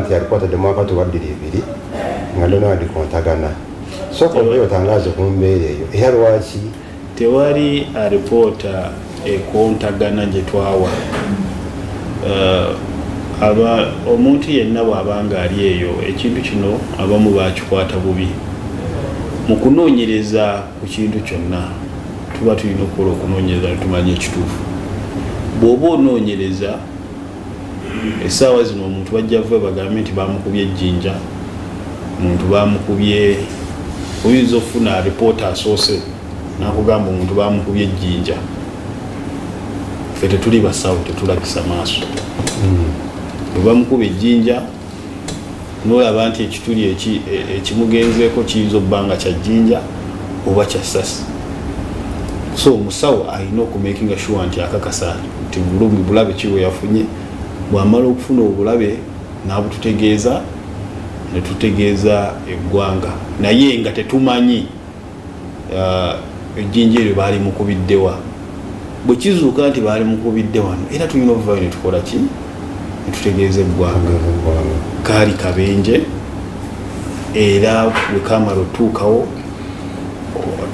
nti alikwatadde mwaka tuwaddira ebiri nga Donald kontagana soko oyo tangazo ku mbeera eyo era lwaki tewali alipoota ekontagana gye twawa aba omuntu yenna bw'abanga ali eyo ekintu kino abamu bakikwata bubi mu kunoonyereza ku kintu kyonna tuba tulina okukola okunoonyereza netumanya ekituufu bw'oba onoonyereza essaawa zino omuntu bajja vuba bagambe nti bamukubye ejjinja omuntu bamukubye oyinza ofuna alipoota asoose nakugamba omuntu bamukubye ejjinja ffe tetuli basawo tetulabisa maaso bwe bamukuba ejjinja nolaba nti ekituli ekimugenzeeko kiyinza obbanga kya jjinja oba kya ssasi so omusawo alina okumakinga sure nti akakasa nti bulabe kiwe yafunye bw'amala okufuna obulabe n'abututegeeza ne tutegeeza eggwanga naye nga tetumanyi ejjinja eryo baali mukubiddewa bwe kizuuka nti baali mukubidde wano era tulina okuvayo ne tukola ki ne tutegeeza eggwanga kaali kabenje era bwe kamala otuukawo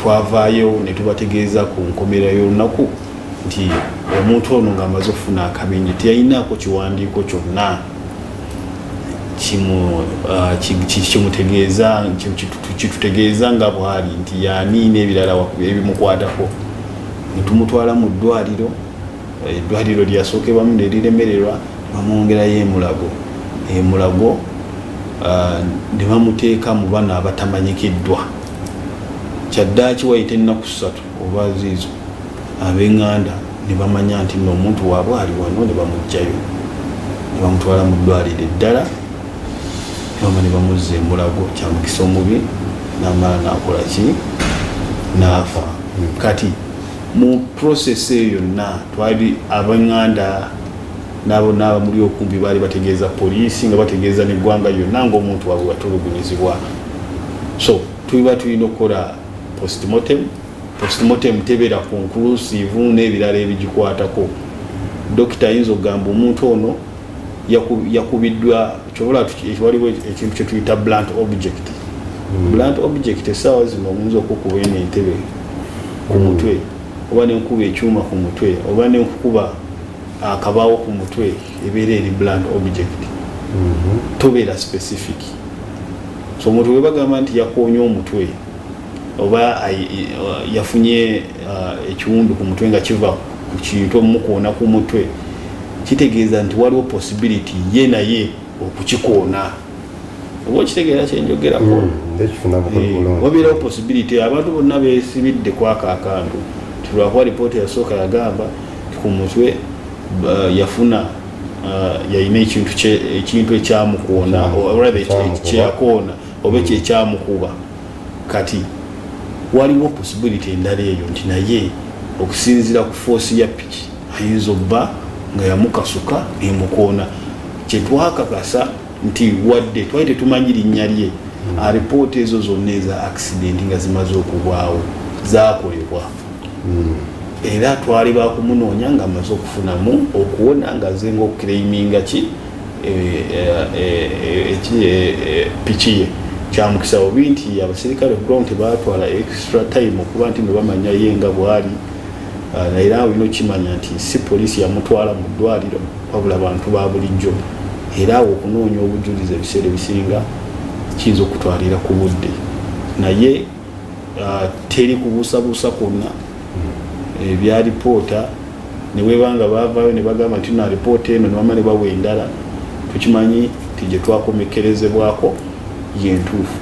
twavaayo ne tubategeeza ku nkomera y'olunaku nti omuntu ono ng'amaze okufuna akabenje teyalinaako kiwandiiko kyonna kitutegeeza nga bwali nti yaani n'ebirala ebimukwatako ne tumutwala mu ddwaliro eddwaliro lyasookebamu ne liremererwa bamwongerayo emulago ne bamuteeka mu bano abatamanyikiddwa kyaddaaki wayita ennaku 3 oba ziizo ab'eŋŋanda ne bamanya nti n'omuntu waabwe ali wano ne bamugjayo ne bamutwala mu ddwaliro eddala ne bamuzza emulago kyamukisa omubi n'amala n'akola ki n'afa kati mu process eyo yonna twali ab'eŋŋanda n'abo muli okumbi baali bategeeza poliisi nga bategeeza n'eggwanga lyonna ng'omuntu waabwe watulugunyizibwa so tuliba tulina okukola postmortem tebeera conclusive n'ebirala ebigikwatako dokita ayinza okugamba omuntu ono yakubiddwa kyobola waliwo ekintu kye tuyita blunt object blunt object essaawa zino omuntu okukuba n'entebe ku mutwe oba nenkuba ekyuma ku mutwe oba nenkuba akabaawo ku mutwe ebeera eri blunt object tobeera specific so omuntu we bagamba nti yakoonya omutwe oba yafunye ekiwundu ku mutwe nga kiva ku kintu omukoona ku mutwe kitegeeza nti waliwo possibility ye naye okukikoona oba okitegeera kyenjogerako wabeerawo possibility abantu bonna beesibidde kwaka akantu lwakuba lipoota yasooka yagamba ku mutwe yafuna yalina ekintu ekyamukoona kyeyakoona oba ekyekyamukuba kati waliwo possibility endala eyo nti naye okusinziira ku foosi ya piki ayinza obba nga yamukasuka emukoona kyetwakakasa nti wadde twali tetumanyi linnya lye alipoota ezo zonna eza accident nga zimaze okubaawo zakolebwa era twali bakumunoonya nga amaze okufunamu okuwona nga azenga okuclaiminga ki piki ye kyamukisa obi nti abaserikale ground tebatwala extra time okuba nti nebamanya ye nga bwali era olina okimanya nti si poliisi yamutwala mu ddwaliro wabula bantu ba bulijjo era awo okunoonya obujulizi ebiseera ebisinga kiyinza okutwalira ku budde naye teri kubuusabuusa kwonna ebya lipoota ne webanga baavaayo ne bagamba nti na lipoota eno nebama ne bawa endala tukimanyi nti gye twakomekerezebwako yentuufu